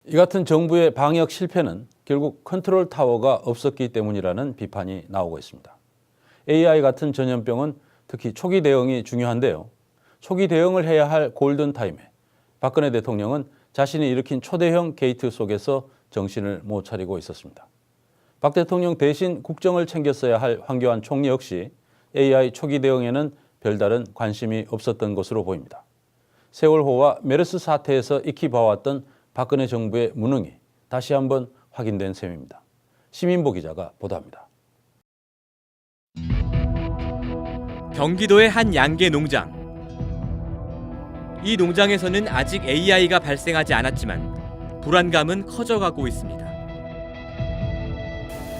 이 같은 정부의 방역 실패는 결국 컨트롤 타워가 없었기 때문이라는 비판이 나오고 있습니다. AI 같은 전염병은 특히 초기 대응이 중요한데요. 초기 대응을 해야 할 골든타임에 박근혜 대통령은 자신이 일으킨 초대형 게이트 속에서 정신을 못 차리고 있었습니다. 박 대통령 대신 국정을 챙겼어야 할 황교안 총리 역시 AI 초기 대응에는 별다른 관심이 없었던 것으로 보입니다. 세월호와 메르스 사태에서 익히 봐왔던 박근혜 정부의 무능이 다시 한번 확인된 셈입니다. 시민보 기자가 보도합니다. 경기도의 한 양계 농장. 이 농장에서는 아직 AI가 발생하지 않았지만 불안감은 커져가고 있습니다.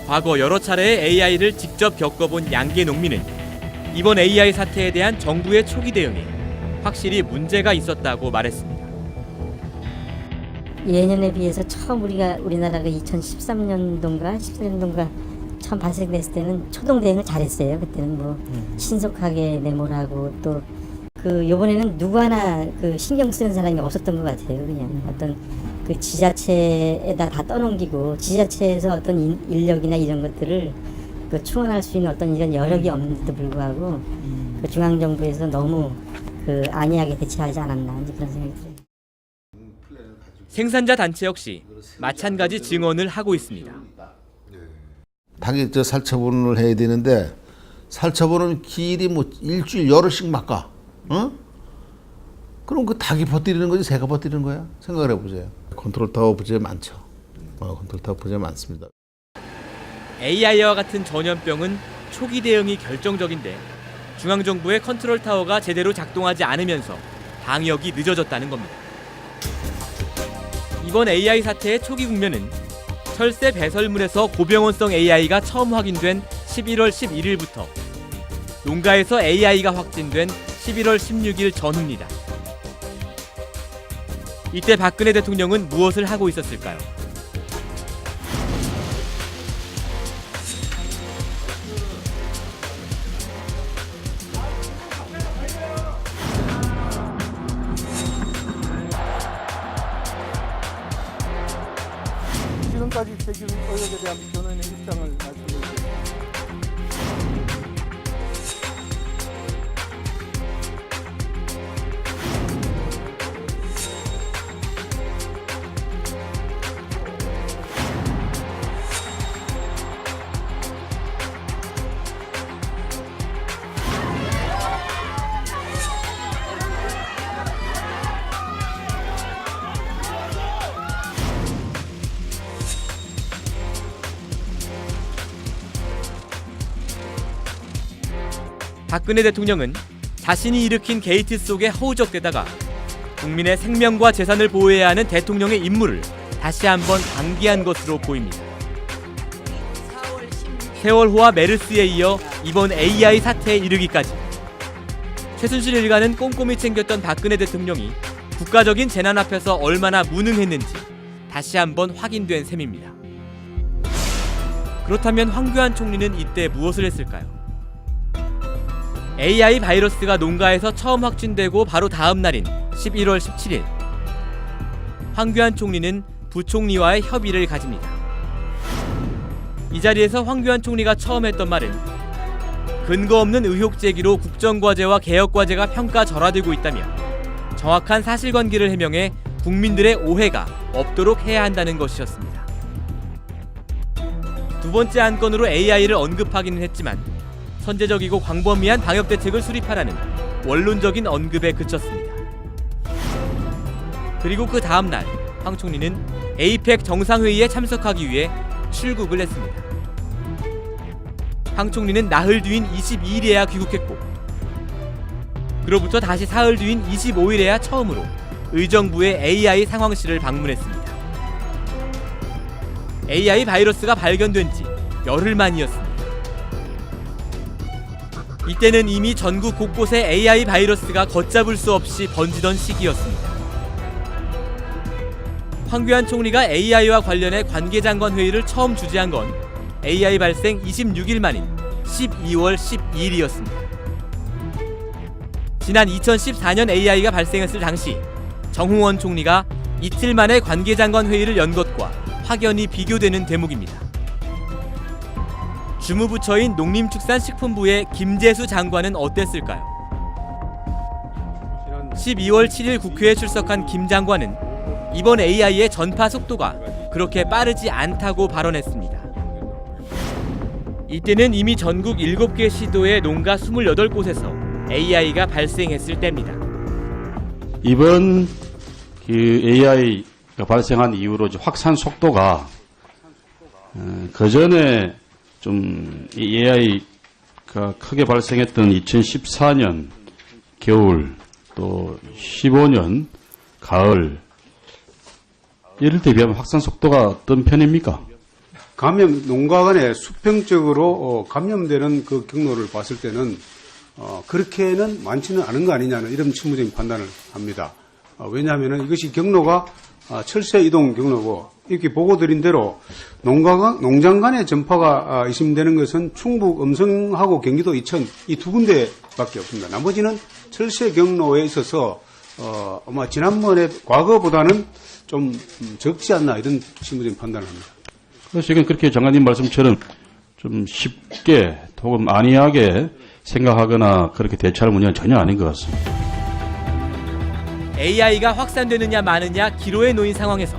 과거 여러 차례의 AI를 직접 겪어본 양계 농민은 이번 AI 사태에 대한 정부의 초기 대응에 확실히 문제가 있었다고 말했습니다. 예년에 비해서 처음 우리나라가 2013년도인가 14년도인가 처음 발생됐을 때는 초동 대응을 잘했어요. 그때는 뭐 신속하게 내몰하고 또 요번에는 누구 하나 신경 쓰는 사람이 없었던 것 같아요. 그냥 어떤 지자체에다 다 떠넘기고 지자체에서 어떤 인력이나 이런 것들을 충원할 수 있는 어떤 이런 여력이 없는데도 불구하고 중앙정부에서 너무 안이하게 대처하지 않았나 이제 그런 생각이 들어요. 생산자 단체 역시 마찬가지 증언을 하고 있습니다. 닭이 살처분을 해야 되는데 살처분은 길이 뭐 일주일 열흘씩 막 가. 어? 그럼 그 닭이 버티는 거지 새가 버티는 거야? 생각을 해보세요. 컨트롤 타워 부재 많죠. 컨트롤 타워 부재 많습니다. AI와 같은 전염병은 초기 대응이 결정적인데 중앙정부의 컨트롤 타워가 제대로 작동하지 않으면서 방역이 늦어졌다는 겁니다. 이번 AI 사태의 초기 국면은 철새 배설물에서 고병원성 AI가 처음 확인된 11월 11일부터 농가에서 AI가 확진된 11월 16일 전후입니다. 이때 박근혜 대통령은 무엇을 하고 있었을까요? 지금까지 제기된 의혹에 대한 변호인의 입장을 말씀드리겠습니다. 박근혜 대통령은 자신이 일으킨 게이트 속에 허우적대다가 국민의 생명과 재산을 보호해야 하는 대통령의 임무를 다시 한번 방기한 것으로 보입니다. 세월호와 메르스에 이어 이번 AI 사태에 이르기까지 최순실 일가는 꼼꼼히 챙겼던 박근혜 대통령이 국가적인 재난 앞에서 얼마나 무능했는지 다시 한번 확인된 셈입니다. 그렇다면 황교안 총리는 이때 무엇을 했을까요? AI 바이러스가 농가에서 처음 확진되고 바로 다음 날인 11월 17일 황교안 총리는 부총리와의 협의를 가집니다. 이 자리에서 황교안 총리가 처음 했던 말은 근거 없는 의혹 제기로 국정과제와 개혁과제가 평가절하되고 있다며 정확한 사실관계를 해명해 국민들의 오해가 없도록 해야 한다는 것이었습니다. 두 번째 안건으로 AI를 언급하기는 했지만 선제적이고 광범위한 방역 대책을 수립하라는 원론적인 언급에 그쳤습니다. 그리고 그 다음 날 황 총리는 APEC 정상회의에 참석하기 위해 출국을 했습니다. 황 총리는 나흘 뒤인 22일에야 귀국했고 그로부터 다시 사흘 뒤인 25일에야 처음으로 의정부의 AI 상황실을 방문했습니다. AI 바이러스가 발견된 지 열흘 만이었습니다. 이때는 이미 전국 곳곳에 AI 바이러스가 걷잡을 수 없이 번지던 시기였습니다. 황교안 총리가 AI와 관련해 관계장관 회의를 처음 주재한 건 AI 발생 26일 만인 12월 12일이었습니다. 지난 2014년 AI가 발생했을 당시 정홍원 총리가 이틀 만에 관계장관 회의를 연 것과 확연히 비교되는 대목입니다. 주무부처인 농림축산식품부의 김재수 장관은 어땠을까요? 12월 7일 국회에 출석한 김 장관은 이번 AI의 전파 속도가 그렇게 빠르지 않다고 발언했습니다. 이때는 이미 전국 7개 시도의 농가 28곳에서 AI가 발생했을 때입니다. 이번 그 AI가 발생한 이후로 이제 확산 속도가 그 전에 좀 이 AI가 크게 발생했던 2014년 겨울 또 15년 가을 이럴 때 비하면 확산 속도가 어떤 편입니까? 감염 농가 간에 수평적으로 감염되는 그 경로를 봤을 때는 그렇게는 많지는 않은 거 아니냐는 이런 실무적인 판단을 합니다. 왜냐하면 이것이 경로가 철새 이동 경로고 이렇게 보고 드린 대로 농장 간의 전파가 의심되는 것은 충북 음성하고 경기도 이천 이 두 군데밖에 없습니다. 나머지는 철새 경로에 있어서 아마 지난번에 과거보다는 좀 적지 않나 이런 실무적인 판단을 합니다. 그래서 지금 그렇게 장관님 말씀처럼 좀 쉽게 혹은 안이하게 생각하거나 그렇게 대처할 문제는 전혀 아닌 것 같습니다. AI가 확산되느냐 마느냐 기로에 놓인 상황에서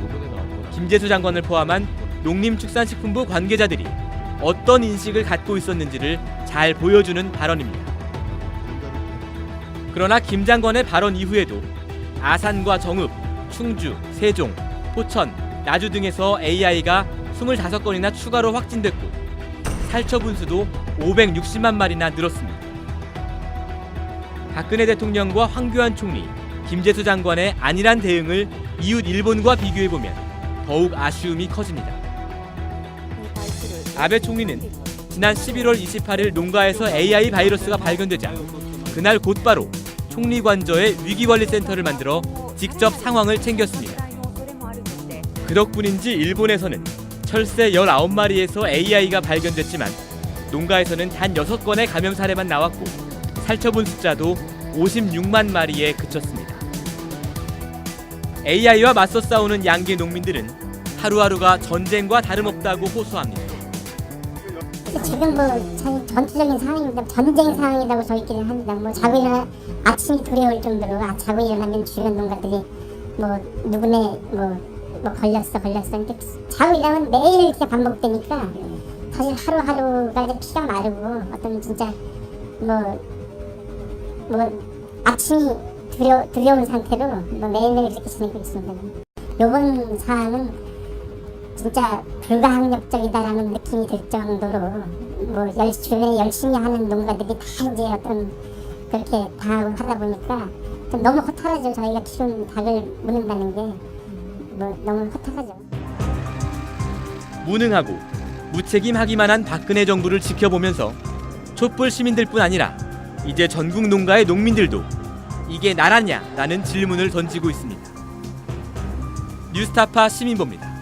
김재수 장관을 포함한 농림축산식품부 관계자들이 어떤 인식을 갖고 있었는지를 잘 보여주는 발언입니다. 그러나 김 장관의 발언 이후에도 아산과 정읍, 충주, 세종, 포천, 나주 등에서 AI가 25건이나 추가로 확진됐고 살처 분수도 560만 마리나 늘었습니다. 박근혜 대통령과 황교안 총리, 김재수 장관의 안일한 대응을 이웃 일본과 비교해보면 더욱 아쉬움이 커집니다. 아베 총리는 지난 11월 28일 농가에서 AI 바이러스가 발견되자 그날 곧바로 총리 관저에 위기관리센터를 만들어 직접 상황을 챙겼습니다. 그 덕분인지 일본에서는 철새 19마리에서 AI가 발견됐지만 농가에서는 단 6건의 감염 사례만 나왔고 살처분 숫자도 56만 마리에 그쳤습니다. AI와 맞서 싸우는 양계 농민들은 하루하루가 전쟁과 다름없다고 호소합니다. 지금 전투적인 상황입니다. 전쟁 상황이라고 저희끼리는 합니다. 자고 일어나 아침이 두려울 정도로 자고 일어나면 주변 농가들이 누구네 걸렸어 이렇게 자고 일어나면 매일 이렇게 반복되니까 사실 하루하루가 이제 피가 마르고 어떤 진짜 아침이 두려운 상태로 매일매일 그렇게 지내고 있습니다. 이번 사안은 진짜 불가항력적이다라는 느낌이 들 정도로 주변에 열심히 하는 농가들이 다 이제 어떤 그렇게 당하고 하다 보니까 좀 너무 허탈하죠. 저희가 키운 닭을 묻는다는 게 너무 허탈하죠. 무능하고 무책임하기만 한 박근혜 정부를 지켜보면서 촛불 시민들뿐 아니라 이제 전국 농가의 농민들도 이게 나라냐? 라는 질문을 던지고 있습니다. 뉴스타파 시민보입니다.